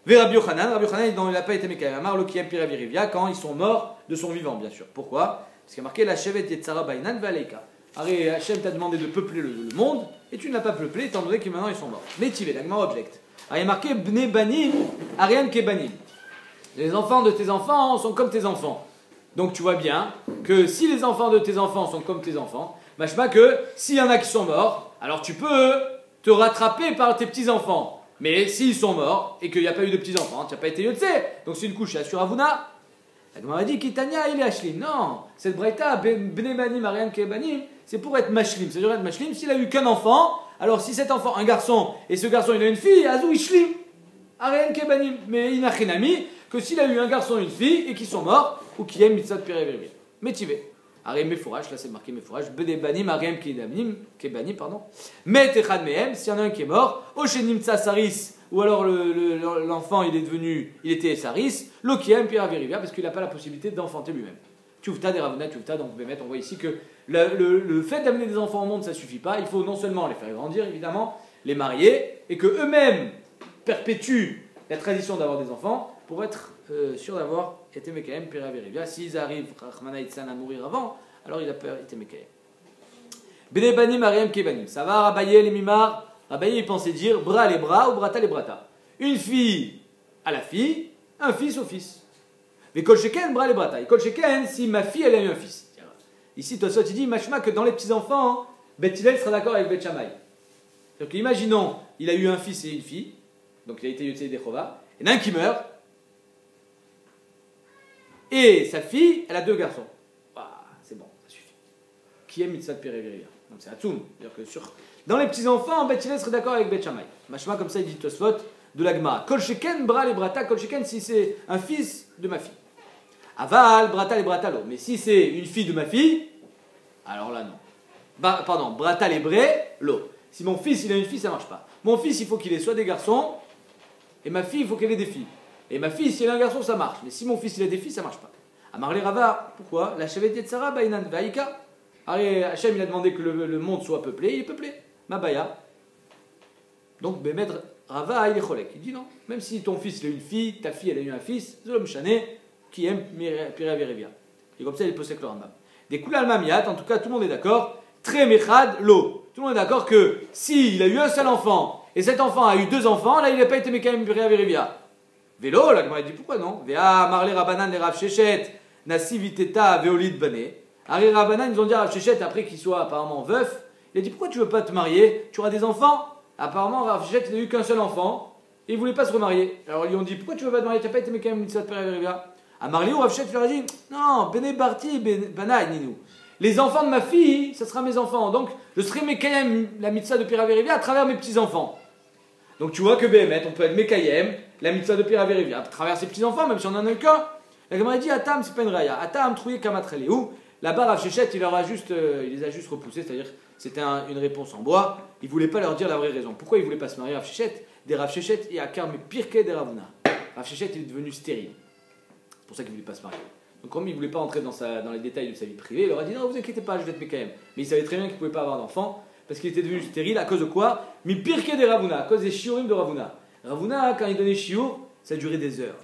Rabbi Yochanan, il n'a pas été Mekayem. Amar lo Kiem Piravirivia, quand ils sont morts de son vivant, bien sûr. Pourquoi? Parce qu'il y a marqué la Shevet Yetzara Bainan Valeika. Arrête, Hachem t'a demandé de peupler le monde, et tu ne l'as pas peuplé, étant donné que maintenant ils sont morts. Métivé, la Gemara objecte. Alors il y a marqué Bne Banim, Arian Kebanim. Les enfants de tes enfants sont comme tes enfants. Donc tu vois bien que si les enfants de tes enfants sont comme tes enfants, machma que s'il y en a qui sont morts, alors tu peux te rattraper par tes petits-enfants. Mais s'ils sont morts et qu'il n'y a pas eu de petits-enfants, tu n'as pas été Yotze. Donc c'est une couche sur Avuna. La Gemara dit Kitania il est Ashlim. Non, cette braïta, Bne Banim, Arian Kebanim, c'est pour être Mashlim. C'est-à-dire être Mashlim, s'il a eu qu'un enfant, alors si cet enfant, un garçon, et ce garçon il a une fille, Azou Ishlim. Arian Kebanim. Mais Inachinami, que s'il a eu un garçon et une fille et qu'ils sont morts, ou qui aiment Mitzat Piravirivia. Métivé. Arem Mefourash, là c'est marqué Mefourash, Bene Banim, Arem Kebanim, pardon. Met Echad Mehem, s'il y en a un qui est mort, Oshenim Tsa Saris, ou alors l'enfant il était Saris, Lokiem, Pira Verivia, parce qu'il n'a pas la possibilité d'enfanter lui-même. Tchoufta, Deravuna, Tchoufta, donc Bémet, on voit ici que le fait d'amener des enfants au monde, ça ne suffit pas, il faut non seulement les faire grandir, évidemment, les marier, et que eux-mêmes perpétuent la tradition d'avoir des enfants, pour être sûr d'avoir été Mekaem, Pira Verivia. S'ils arrivent, Rachmana Itzan, à mourir avant, alors il a peur, été Mekaem. Bene Banim, Arem Kebanim. Ça va, Rabaye, les Mimar. Rabaye, il pensait dire bras les bras ou brata les brata. Une fille à la fille, un fils au fils. Mais Kol Sheken, bras les brata. Et Kol Sheken, si ma fille, elle a eu un fils. Ici, Tosot, il dit, machma, que dans les petits-enfants, Beth Hillel sera d'accord avec Beth Shammai. Donc, imaginons, il a eu un fils et une fille, donc il a été Yotzei Dechova, il y en a un qui meurt, et sa fille, elle a deux garçons. Ah, c'est bon, ça suffit. Qui est Mitzvah de Pérévéria? Donc, c'est Atzoum. C'est-à-dire que dans les petits-enfants, Beth Hillel serait d'accord avec Beth Shammai. Machma, comme ça, il dit Tosfot de la Gemara. Kol Sheken, bras les brata, Kol Sheken, si c'est un fils de ma fille. Aval, brata les brata lo. Mais si c'est une fille de ma fille, alors là non. Pardon, brata les bré lo. Si mon fils il a une fille, ça marche pas. Mon fils il faut qu'il ait soit des garçons, et ma fille il faut qu'elle ait des filles. Et ma fille si elle a un garçon ça marche. Mais si mon fils il a des filles, ça marche pas. Amar les Rava, pourquoi? La Shavet Tsara Bainan Vaïka. Hachem il a demandé que le monde soit peuplé, il est peuplé. Mabaya. Donc Bémed Rava il est cholek. Il dit non. Même si ton fils il a une fille, ta fille elle a eu un fils, Zolom Chané, qui aime Pira Verivia. Et comme ça, il possède le Rambam. Des Koulal Mamiat, en tout cas, tout le monde est d'accord. Très Mechad, l'eau. Tout le monde est d'accord que s'il a eu un seul enfant, et cet enfant a eu deux enfants, là, il n'a pas été Mekayem Pira Verivia. Vélo, la Gemara dit pourquoi non? Vea Marle Rabanan et Rav Shechet, Nasi Viteta Veolid Bané. Ari Rabanan, ils ont dit à Rav Shechet, après qu'il soit apparemment veuf, il a dit pourquoi tu ne veux pas te marier? Tu auras des enfants? Apparemment, Rav Shechet, il n'a eu qu'un seul enfant, et il ne voulait pas se remarier. Alors, ils lui ont dit pourquoi tu ne veux pas te marier? Tu n'as pas été Mekayem Pira Verivia. À Marliou, Rav Shechet leur a dit non, Bene Barti, Banaï, Ninou. Les enfants de ma fille, ça sera mes enfants. Donc, je serai Mekayem, la mitzvah de Pira Verivia, à travers mes petits-enfants. Donc, tu vois que Béhémet, on peut être Mekayem, la mitzvah de Pira Verivia, à travers ses petits-enfants, même si on en a qu'un. La Gemara dit Atam, c'est pas une raya. Atam, trouvé Kamatreleou. Là-bas, Rav Shechet, il les a juste repoussés, c'est-à-dire c'était une réponse en bois. Il ne voulait pas leur dire la vraie raison. Pourquoi il ne voulait pas se marier, Rav Shechet? Des Rav Shechet, et à Karme Pirke des Ravuna. Rav Shechet, il est devenu stérile. C'est pour ça qu'il ne voulait pas se marier. Donc comme il ne voulait pas entrer dans les détails de sa vie privée, il leur a dit non, vous inquiétez pas, je vais être Mekayem. Mais il savait très bien qu'il ne pouvait pas avoir d'enfant, parce qu'il était devenu stérile à cause de quoi? Mais pire que des Ravuna, à cause des shiurim de Ravuna. Ravuna, quand il donnait shiur, ça durait des heures.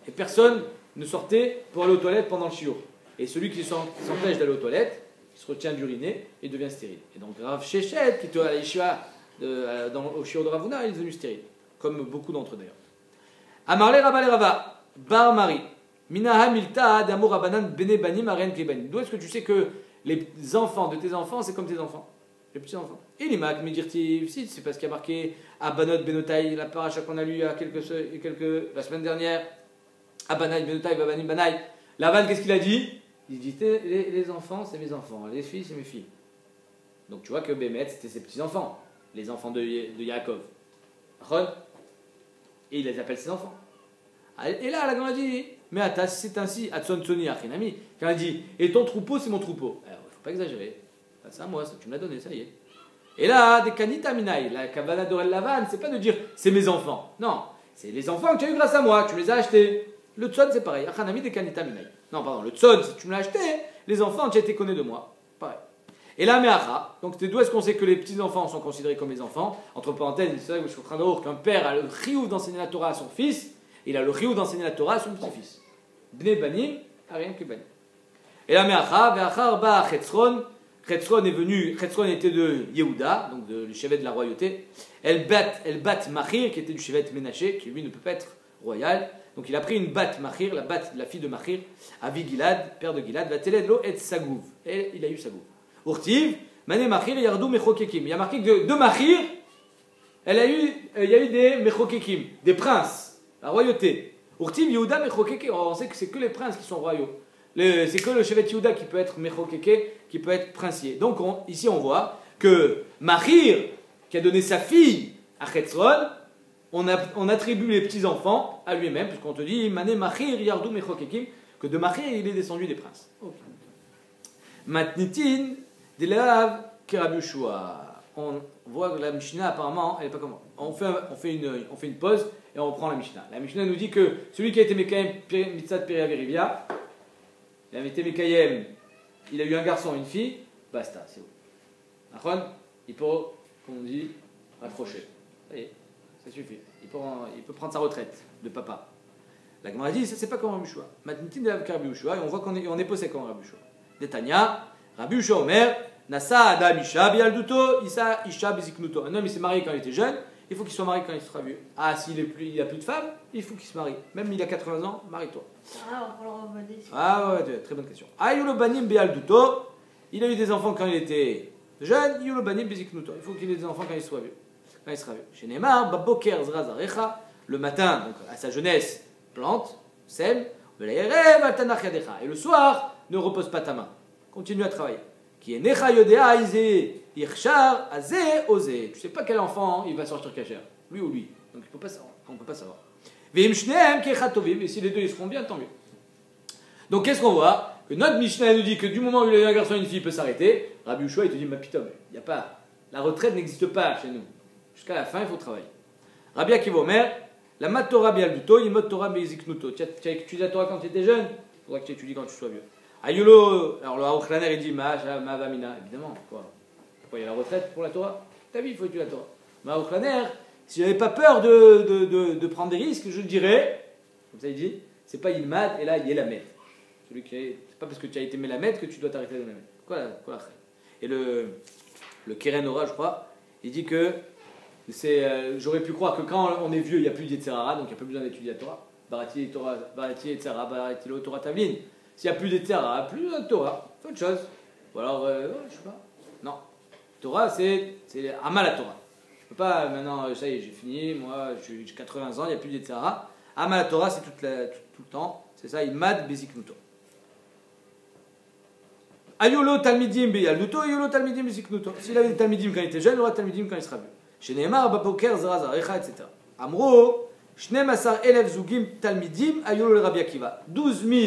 Et personne ne sortait pour aller aux toilettes pendant le shiur. Et celui qui s'empêche d'aller aux toilettes, il se retient d'uriner et devient stérile. Et donc Rav Shechet, qui était à la yeshiva au shiur de Ravuna, il est devenu stérile. Comme beaucoup d'entre eux d'ailleurs. Amarle Rabale Rava, Bar Mari. Minaha milta d'amour abanan bene banim aren kebanim. D'où est-ce que tu sais que les enfants de tes enfants, c'est comme tes enfants, les petits-enfants? Et l'imak, medirtiv, si, c'est parce qu'il y a marqué Abanot Benotai, la paracha qu'on a lu il y a la semaine dernière. Abanai Benotai, Babanim Banai. Lavan, qu'est-ce qu'il a dit? Il dit les enfants, c'est mes enfants, les filles, c'est mes filles. Donc tu vois que Bémet, c'était ses petits-enfants, les enfants de Yaakov. Et il les appelle ses enfants. Et là, la Gemara dit, mais Atas, c'est ainsi, Atson Tsoni Achinami, quand elle dit, et ton troupeau, c'est mon troupeau. Alors, il ne faut pas exagérer. C'est à moi, ça, tu me l'as donné, ça y est. Et là, des Kanita Minaï, la Kabbalah d'Orel Lavan, c'est pas de dire, c'est mes enfants. Non, c'est les enfants que tu as eu grâce à moi, tu me les as achetés. Le Tson, c'est pareil. Achanami des Kanita Minaï. Non, pardon, le Tson, si tu me l'as acheté, les enfants, tu as été connu de moi. Pareil. Et là, Meacha, donc d'où est-ce qu'on sait que les petits-enfants sont considérés comme les enfants? Entre parenthèses, c'est vrai que je suis en train de dire qu'un père a le chiyuv d'enseigner la Torah à son fils, il a le chiyuv d'enseigner la Torah à son petit-fils. Bnei banim, rien que banim. Et là, Meacha, Veachar ba Chetzron, Chetzron est venu, Chetzron était de Yehuda, donc du chevet de la royauté. Elle bat Machir, qui était du chevet Ménaché, qui lui ne peut pas être royal. Donc il a pris une bat Machir, la fille de Machir, Avi Gilad, père de Gilad, va Teledlo et Sagouv. Et il a eu Sagouv. Urtiv, Mané Machir, Yardou Mechokekim. Il y a marqué que de Machir, il y a eu des Mechokekim, des princes, la royauté. Urtiv, Yehuda Mechokekim. On sait que c'est que les princes qui sont royaux. C'est que le chevet Yehuda qui peut être Mechokeke, qui peut être princier. Donc ici on voit que Machir, qui a donné sa fille à Chetzron, on attribue les petits-enfants à lui-même, puisqu'on te dit Mané Machir, Yardou Mechokekim, que de Machir il est descendu des princes. Okay. Matnitin, Delav, Kerabi Yoshua. On voit que la Mishnah, apparemment, elle n'est pas comment. On fait une pause et on reprend la Mishnah. La Mishnah nous dit que celui qui a été Mekayem Mitzat Periavirivia, il a été Mekayem, il a eu un garçon, une fille, basta, c'est bon. Achon, il peut, comme on dit, raccrocher. Ça y est, ça suffit. Il peut prendre sa retraite de papa. La Gemara dit, ça c'est pas comme Rabbi Yoshua. Matnitin de Rabbi Yoshua, et on voit qu'on est posé comme Rabbi Yoshua. Netanya, Rabbi Yoshua Omer, Nasa Adam Isha Bialduto, Isa Isha Biziknuto. Un homme il s'est marié quand il était jeune, il faut qu'il soit marié quand il sera vieux. Ah, s'il n'a plus de femme, il faut qu'il se marie. Même il a 80 ans, marie-toi.
Ah, on va le revenir.
Ah ouais, très bonne question. Ayulo Banim Bialduto, il a eu des enfants quand il était jeune, Yulo Banim Biziknuto. Il faut qu'il ait des enfants quand il soit vieux. Quand il sera vieux. Chez Neymar, Baboker Zrazarecha, le matin, donc à sa jeunesse, plante, sème, et le soir, ne repose pas ta main. Continue à travailler. Qui est Necha Yodea Izé, Irchar, Azé, Ozé. Tu sais pas quel enfant il va sortir cachère, lui ou lui. Donc on ne peut pas savoir. Vim Shneem Kechatovim, et si les deux ils seront bien, tant mieux. Donc qu'est-ce qu'on voit? Que notre Mishnah nous dit que du moment où il y a un garçon et une fille, il peut s'arrêter. Rabbi Yoshua, il te dit, ma pitom, il n'y a pas. La retraite n'existe pas chez nous. Jusqu'à la fin, il faut travailler. Rabbi Akiva Omer, la mat Torah bialduto, yimot Torah beiziknuto. Tu as étudié la Torah quand tu étais jeune, il faudra que tu étudies quand tu sois vieux. Ayulo, alors le Haouchlaner il dit, ma vamina, évidemment, quoi. Pourquoi il y a la retraite pour la Torah? Ta vie, il faut étudier la Torah. Mais Haouchlaner, si j'avais pas peur de prendre des risques, je le dirais, comme ça il dit, c'est pas Yilmad, et là il y a la met. C'est pas parce que tu as été Melamed que tu dois t'arrêter de Melamed. Quoi et le Keren Ora, je crois, il dit que j'aurais pu croire que quand on est vieux, il n'y a plus d'Yetzerara, donc il n'y a pas besoin d'étudier la Torah. Barati Yetzerara, Barati Lo Torah Tavlin. S'il n'y a plus d'Yetzerara, plus de Torah, c'est autre chose. Ou alors, je sais pas. Non. Torah, c'est Amal la Torah. Je peux pas, maintenant, ça y est, j'ai fini, moi, j'ai 80 ans, il n'y a plus d'Yetzerara. Amal la Torah, c'est tout le temps. C'est ça, Ilmad Beziknuto. Ayolo Talmidim Beyalduto, Ayolo Talmidim Beziknuto. S'il avait des Talmidim quand il était jeune, il aura Talmidim quand il sera vieux. Chez Neymar, Bapoker, Zrazarecha, etc. Amro, Shnemasar Elev Zugim Talmidim, Ayolo le Rabbi Akiva. 12 000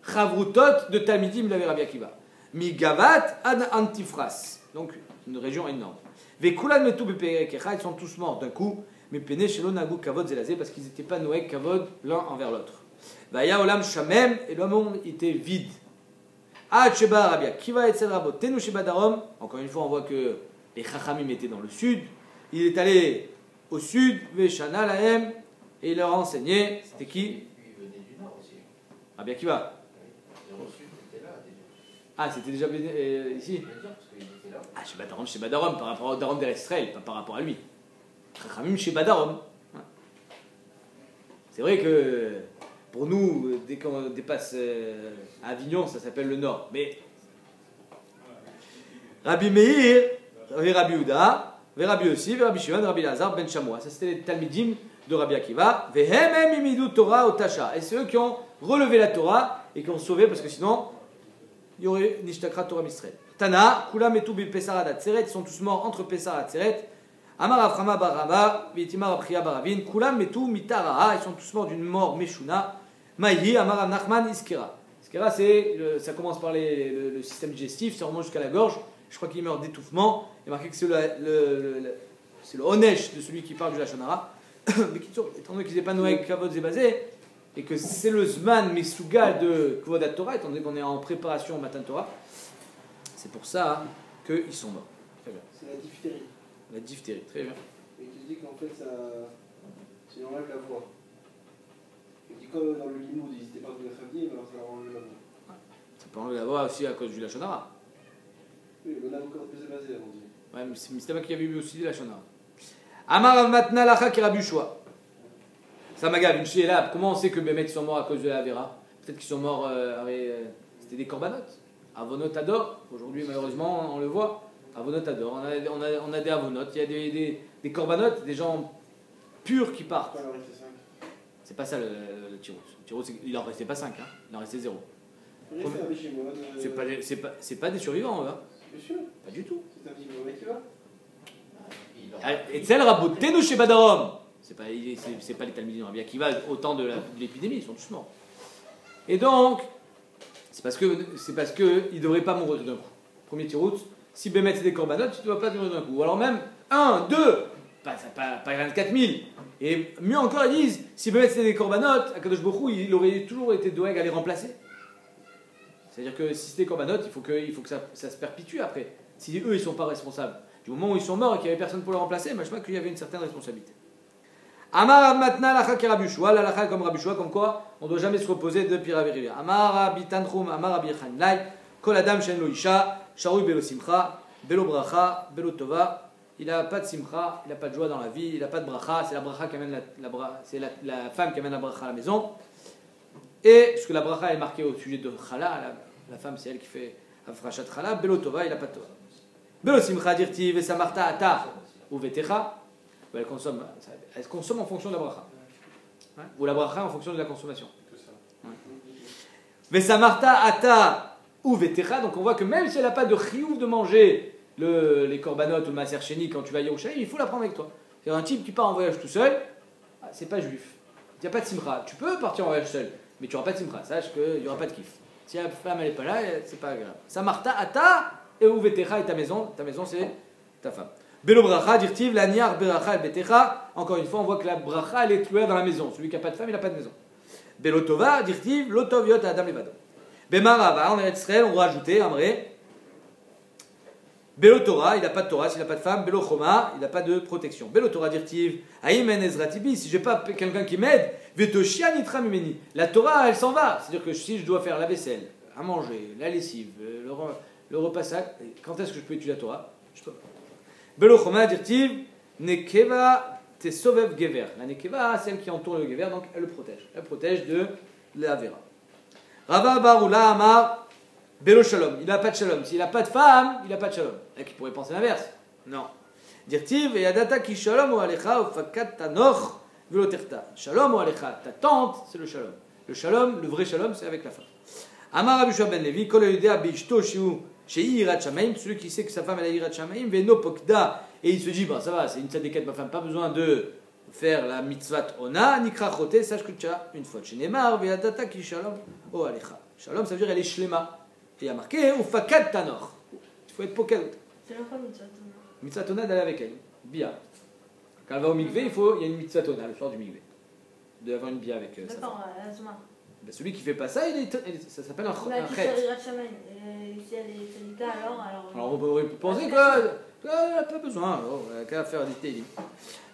Chavrutot de Talmidim, il avait Rabbi Akiva. Migavat Ad Antifras. Donc, une région énorme. Vekulan Metu Beperekecha, ils sont tous morts d'un coup. Mais Pene Shelo Nagu Kavod Zelazé, parce qu'ils n'étaient pas Noé Kavod l'un envers l'autre. Vaya Olam Shamem, et le monde était vide. Ah, Sheba Rabia, Kiva Etzel Rabot, Tenu Sheba Darom. Encore une fois, on voit que les Chachamim étaient dans le sud. Il est allé au sud, Veshana Lahem, et il leur a enseigné. C'était qui?
Il venait du nord aussi.
Rabia Kiva.
Au sud, il était là déjà.
Ah, c'était déjà ici?
Parce qu'il était là.
Ah, Sheba Darom, par rapport au Darom d'Eretz Israël, pas par rapport à lui. Chachamim Sheba Darom. C'est vrai que. Pour nous, dès qu'on dépasse Avignon, ça s'appelle le Nord. Mais Rabbi Meir, Rabbi Yehuda, Rabbi Yossi, Rabbi Shimon, Rabbi Lazar, Ben Shamoua. Ça, c'était les Talmidim de Rabbi Akiva. Vehemem imidu Torah otasha. Et c'est eux qui ont relevé la Torah et qui ont sauvé, parce que sinon, il y aurait Nishtakra Torah Misraël. Tana, Kula Metu Pesara Datseret. Ils sont tous morts entre Pesara et Tseret. Amar Aframa Barava, Vitimar Abria Baravin, Kulam Metu Mitaraha, ils sont tous morts d'une mort Meshuna. Maïhi, Amar Nachman Iskera. Iskera, ça commence par le système digestif, ça remonte jusqu'à la gorge. Je crois qu'il meurt d'étouffement. Il est marqué que c'est le Onesh de celui qui parle du Lachonara. Mais étant donné qu'ils n'étaient pas Noé Kavod Zebazé, et que c'est le Zman Mesuga de Kvodat Torah, étant donné qu'on est en préparation au matin de Torah, c'est pour ça qu'ils sont morts. Très bien.
C'est la diphtérie.
La diphtérie, très bien.
Et tu dis qu'en fait, ça enlève la voix. Et tu dis comme dans le limoud, ils n'étaient pas de famille, alors ça enlève la voix.
Ça peut enlever la voix aussi à cause du Lachonara.
Oui, on a encore plus basé, on dit.
Ouais, mais c'est moi qui avait vu aussi du Lachonara. Amar Matna Lacha Kerabi Yoshua. Ça m'agave, une là. Comment on sait que les mecs sont morts à cause de la Vera? Peut-être qu'ils sont morts c'était des corbanotes. Avonot adore. Aujourd'hui, malheureusement, on le voit. Avonot adore. On a des avonotes. Il y a des corbanotes, des gens purs qui partent.
Pourquoi il en restait 5?
C'est pas ça le Tirouz. Le Tirouz, il en restait pas 5, hein. Il en restait 0.
Il restait un Bishimon.
C'est pas des survivants, hein.
Bien sûr.
Pas du tout.
C'est un petit mauvais qui va.
Et Tzel Rabot Tenu chez Badarom. C'est pas les Talmidim Rabbi Akiva au temps de l'épidémie, ils sont tous morts. Et donc, C'est parce qu'il ne devrait pas mourir d'un coup. Premier tirout, si Bémet c'est des corbanotes, tu ne dois pas mourir d'un coup. Ou alors même 1, 2, pas 24 000. Et mieux encore, ils disent, si Bémet c'est des corbanotes, Akadosh Baruch Hu, il aurait toujours été doeg à les remplacer. C'est-à-dire que si c'est des corbanotes, il faut que ça se perpétue après. Si eux, ils ne sont pas responsables. Du moment où ils sont morts et qu'il n'y avait personne pour les remplacer, je sais qu'il y avait une certaine responsabilité. Amar Matna lacha ki Rabbi Yoshua, la lacha comme Rabbi Yoshua, comme quoi on ne doit jamais se reposer de Piravirivia. Amar Rabbi Tanchum, Amar Rabbi Chanilai, Kol Adam Shen Lo Isha, Sharoui Belo Simcha, Belo Bracha, Belo Tova. Il n'a pas de simcha, il n'a pas de joie dans la vie, il n'a pas de bracha, c'est la bracha qui amène c'est la femme qui amène la bracha à la maison. Et puisque la bracha est marquée au sujet de Chala, la femme c'est elle qui fait Afrachat Chala, Belo Tova, il n'a pas de Tova. Belo Simcha dirti Vesamarta Ata ou Vetecha. Elle consomme en fonction de la bracha. Ouais. Ou la bracha en fonction de la consommation. Vesamarta ata ou vetecha. Donc on voit que même si elle n'a pas de chiyuv de manger les corbanotes ou le maaser sheni quand tu vas à Yerushalayim, il faut la prendre avec toi. C'est un type qui part en voyage tout seul, c'est pas juif. Il n'y a pas de simcha. Tu peux partir en voyage seul, mais tu n'auras pas de simcha. Sache qu'il n'y aura pas de kiff. Si la femme n'est pas là, c'est pas agréable. Samarta ata et ou vetecha est ta maison. Ta maison c'est ta femme. Belo bracha, dirtiv, la niar beracha el betecha. Encore une fois, on voit que la bracha, elle est clouée dans la maison. Celui qui n'a pas de femme, il n'a pas de maison. Belo tova, dirtiv, lotov yot adam levado. Bemarava, en Eretz Israël, on va rajouter, Amré. Belo Torah, il n'a pas de Torah, s'il n'a pas de femme. Belo choma, il n'a pas de protection. Belo Torah, dirtiv, aïmen ezratibi, si je n'ai pas quelqu'un qui m'aide, vetoshia nitra mimeni. La Torah, elle s'en va. C'est-à-dire que si je dois faire la vaisselle, à manger, la lessive, le repassage, quand est-ce que je peux étudier la Torah? Je peux. Belo choma dirtiv, nekeva te sovev gever. La nekeva, celle qui entoure le gever, donc elle le protège. Elle protège de la vera. Rava Baroula Amar Belo shalom. Il n'a pas de shalom. S'il n'a pas de femme, il n'a pas de shalom. Et qui pourrait penser l'inverse. Non. Dirtiv et yadata ki shalom ou alecha ou fakat tanoch velo terta. Shalom ou alecha, ta tante, c'est le shalom. Le shalom, le vrai shalom, c'est avec la femme. Amar Rabbi Shua ben Levi, kol yudea bishto shiu. Chez Yirat Shamaim, celui qui sait que sa femme elle a Yirat Shamaim, Veno Pokda, et il se dit, bah ça va, c'est une tzadéket ma femme, pas besoin de faire la mitzvah ona, nikra chote, sache que tu as une faute. Chez Neymar, Veadata ki shalom, o alecha. Shalom, ça veut dire elle est shlema. Et il y a marqué, ou fakad tanor. Il faut être poked.
C'est la quoi mitzvah tona?
Mitzvah tona d'aller avec elle. Bia. Quand elle va au mikvé, il y a une mitzvah tona le soir du mikvé. De avoir une bia avec sa femme.
D'accord, Azuma.
Ben, celui qui fait pas ça, ça s'appelle un
Mais qui
chet.
fait Yirat Shamayim. Si elle est syndicat, alors.
On pourrait penser qu'elle n'a pas besoin, alors elle n'a qu'à faire des télim.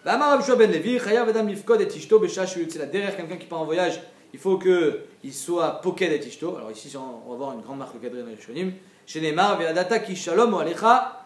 Amar Rabbi Shua ben Levi, chayav adam lifkod et ishto b'shah shehu yotzeh. Derrière quelqu'un qui part en voyage, il faut qu'il soit poked et ishto. Alors ici, on va voir une grande marque cadrée dans les Rishonim. Chez Neymar, ve'adata ki shalom ou alecha.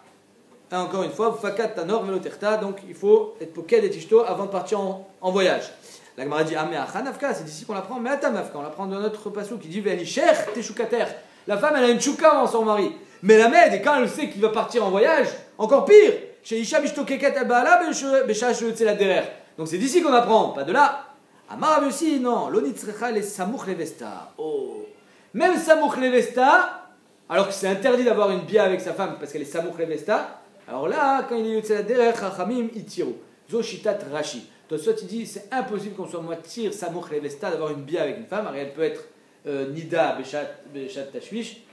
Encore une fois, fakat tanor velo terta. Donc il faut être poked et ishto avant de partir en voyage. La Gemara dit, ah mais achanavka, c'est d'ici qu'on l'apprend, mais atamavka, on l'apprend dans notre passou qui dit, ve'alisher teshukater. La femme, elle a une chouka en son mari. Mais la m'aide, et quand elle sait qu'il va partir en voyage, encore pire. Chez Isha Bishtokeket al-Baala, Besha Sheyotze la derrière. Donc c'est d'ici qu'on apprend, pas de là. Amar aussi, non. L'onitzrecha les Samouch Levesta. Oh. Même Samouch Levesta, alors que c'est interdit d'avoir une bia avec sa femme parce qu'elle est Samouch Levesta, alors là, quand il est Yotze la derrière, Chachamim itiru. Zoshitat Rashi. Tosfot il dit, c'est impossible qu'on soit moitié Samouch Levesta d'avoir une bia avec une femme, alors elle peut être Nida Beshat Tashwish.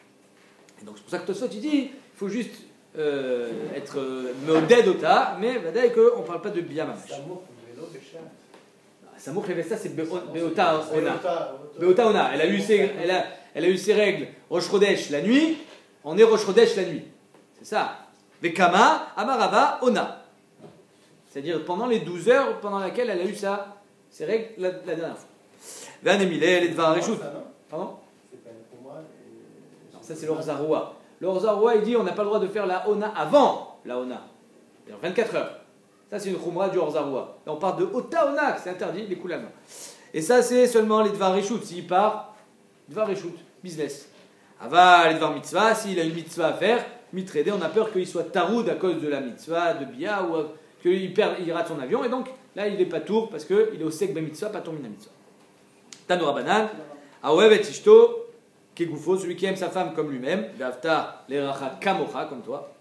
Et donc c'est pour ça que Tosfot il dit, il faut juste être Meoded Ota, mais vadaï qu'on ne parle pas de Bia Mamash. Samouk Levesta c'est Beota Ona. Beota Ona, elle a eu ses règles Rosh Chodesh la nuit, on est Rosh Chodesh la nuit. C'est ça. Vekama Amarava Ona. C'est-à-dire pendant les 12 heures pendant lesquelles elle a eu ses règles la dernière fois. Vanemile, les Dvar Reshut. Pardon? Ça c'est l'Orzaroua. L'Orzaroua il dit on n'a pas le droit de faire la Ona avant la Ona. C'est-à-dire 24 heures. Ça c'est une Khumra du Orzaroua. Et on parle de Ota Ona, c'est interdit, les coups l'allemand. Et ça c'est seulement les Dvar Reshut. S'il part, Dvar Reshut, business. Ava les Dvar Mitzvah, s'il a une mitzvah à faire, mitrédé, on a peur qu'il soit taroud à cause de la mitzvah, de Bia, ou qu'il rate son avion. Et donc là il n'est pas tour parce qu'il est au sec de mitzvah, pas tour mina mitzvah. Tanoura Banan, Awev et Ishto. Kegoufo, celui qui aime sa femme comme lui-même, Vavta l'eracha kamocha, comme toi,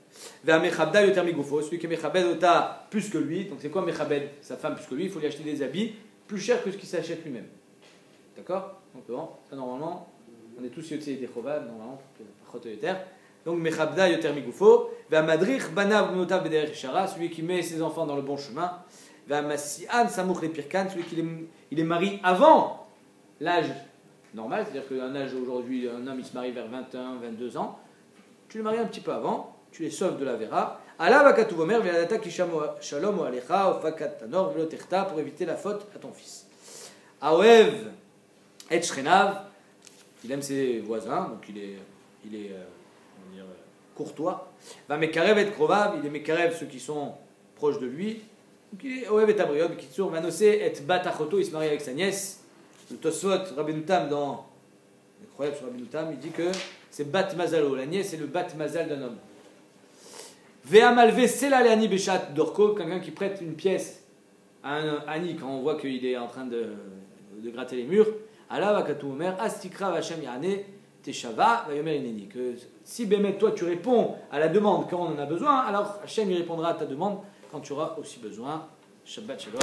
Vamechabda yoter migoufo, celui qui est mechabed ota plus que lui, donc c'est quoi mechabed? Sa femme plus que lui, il faut lui acheter des habits plus chers que ce qu'il s'achète lui-même. D'accord? Donc bon, ça normalement, On est tous Yotzei des Chovav, normalement, Pachot Yoter. Donc, Mechabda Yoter Migufo. Ve'amadrich Banav Bnotav Bederech Yeshara, celui qui met ses enfants dans le bon chemin. Ve'amasian Samuch le Pirkan, celui qui les marie avant l'âge normal, c'est-à-dire qu'un âge aujourd'hui, un homme il se marie vers 21, 22 ans. Tu les maries un petit peu avant, tu les sauves de la vera. Allah vakatu vomer ve'adata kishamo shalom ou alecha ou fakat tanor velo techta pour éviter la faute à ton fils. Aoev et shrenav, il aime ses voisins, donc il est on va dire, courtois. Va mekarev et krovav, il est mekarev ceux qui sont proches de lui. Donc il est oev et abriot, kitsur vanosé et bat achoto, il se marie avec sa nièce. Le Tosfot Rabbeinu Tam dans incroyable sur Rabbeinu Tam, il dit que c'est bat mazalo, la nièce c'est le bat mazal d'un homme. Ve'amalve sela le'ani beshat dorko, quelqu'un qui prête une pièce à un ani quand on voit qu'il est en train de gratter les murs. Allah va katou omer astikra v'Hashem yane teshava v'yomer ineni. Que si bémet toi tu réponds à la demande quand on en a besoin, alors Hachem y répondra à ta demande quand tu auras aussi besoin. Shabbat shalom.